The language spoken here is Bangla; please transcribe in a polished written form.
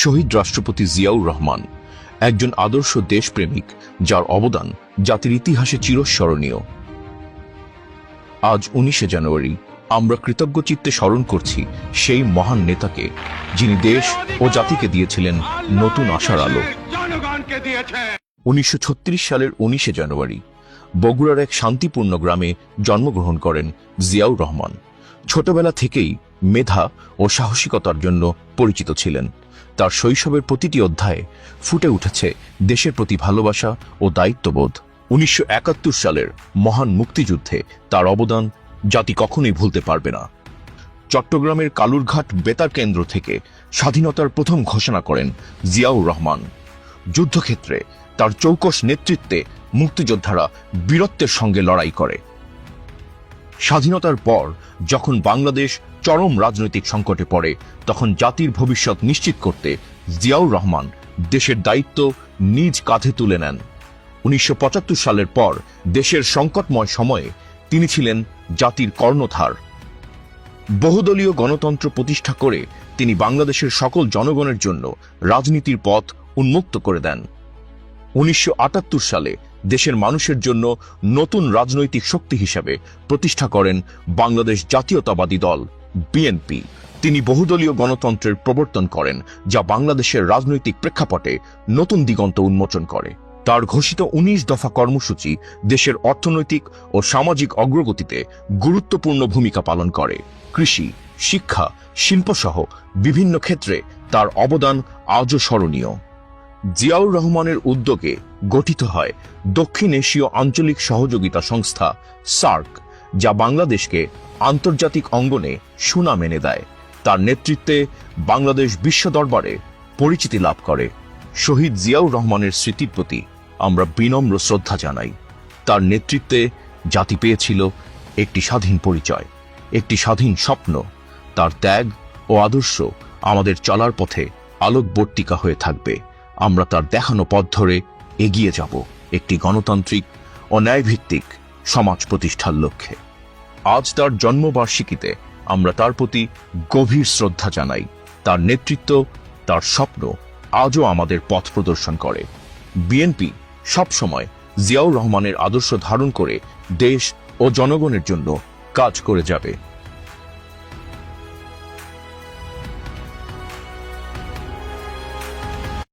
শহীদ রাষ্ট্রপতি জিয়াউর রহমান একজন আদর্শ দেশপ্রেমিক, যার অবদান জাতির ইতিহাসে চিরস্মরণীয়। আজ 19শে জানুয়ারি আমরা কৃতজ্ঞ চিত্তে স্মরণ করছি সেই মহান নেতাকে, যিনি দেশ ও জাতিকে দিয়েছিলেন নতুন আশার আলো। 1936 সালের 19শে জানুয়ারি বগুড়ার এক শান্তিপূর্ণ গ্রামে জন্মগ্রহণ করেন জিয়াউর রহমান। ছোটবেলা থেকেই মেধা ও সাহসিকতার জন্য পরিচিত ছিলেন। তার শৈশবের প্রতিটি অধ্যায়ে ফুটে উঠেছে দেশের প্রতি ভালোবাসা ও দায়িত্ববোধ। 1971 সালের মহান মুক্তিযুদ্ধে তার অবদান জাতি কখনোই ভুলতে পারবে না। চট্টগ্রামের কালুরঘাট বেতার কেন্দ্র থেকে স্বাধীনতার প্রথম ঘোষণা করেন জিয়াউর রহমান। যুদ্ধক্ষেত্রে তার চৌকস নেতৃত্বে মুক্তিযোদ্ধারা বীরত্বের সঙ্গে লড়াই করে। স্বাধীনতার পর যখন বাংলাদেশ চরম রাজনৈতিক সংকটে পড়ে, তখন জাতির ভবিষ্যৎ নিশ্চিত করতে জিয়াউর রহমান দেশের দায়িত্ব নিজ কাঁধে তুলে নেন। 1975 সালের পর দেশের সংকটময় সময়ে তিনি ছিলেন জাতির কর্ণধার। বহুদলীয় গণতন্ত্র প্রতিষ্ঠা করে তিনি বাংলাদেশের সকল জনগণের জন্য রাজনীতির পথ উন্মুক্ত করে দেন। 1978 সালে দেশের মানুষের জন্য নতুন রাজনৈতিক শক্তি হিসেবে প্রতিষ্ঠা করেন বাংলাদেশ জাতীয়তাবাদী দল বিএনপি। তিনি বহুদলীয় গণতন্ত্রের প্রবর্তন করেন, যা বাংলাদেশের রাজনৈতিক প্রেক্ষাপটে নতুন দিগন্ত উন্মোচন করে। তার ঘোষিত 19 দফা কর্মসূচি দেশের অর্থনৈতিক ও সামাজিক অগ্রগতিতে গুরুত্বপূর্ণ ভূমিকা পালন করে। কৃষি, শিক্ষা, শিল্পসহ বিভিন্ন ক্ষেত্রে তার অবদান আজও স্মরণীয়। জিয়াউর রহমানের উদ্যোগে গঠিত হয় দক্ষিণ এশীয় আঞ্চলিক সহযোগিতা সংস্থা সার্ক, যা বাংলাদেশকে আন্তর্জাতিক অঙ্গনে সুনাম এনে দেয়। তার নেতৃত্বে বাংলাদেশ বিশ্ব দরবারে পরিচিতি লাভ করে। শহীদ জিয়াউর রহমানের স্মৃতির প্রতি আমরা বিনম্র শ্রদ্ধা জানাই। তার নেতৃত্বে জাতি পেয়েছিল একটি স্বাধীন পরিচয়, একটি স্বাধীন স্বপ্ন। তার ত্যাগ ও আদর্শ আমাদের চলার পথে আলোকবর্তিকা হয়ে থাকবে। আমরা তার দেখানো পথ ধরে এগিয়ে যাব একটি গণতান্ত্রিক ও ন্যায়ভিত্তিক সমাজ প্রতিষ্ঠার লক্ষ্যে। আজ তার জন্মবার্ষিকীতে আমরা তার প্রতি গভীর শ্রদ্ধা জানাই। তার নেতৃত্ব, তার স্বপ্ন আজও আমাদের পথ প্রদর্শন করে। বিএনপি সবসময় জিয়াউর রহমানের আদর্শ ধারণ করে দেশ ও জনগণের জন্য কাজ করে যাবে।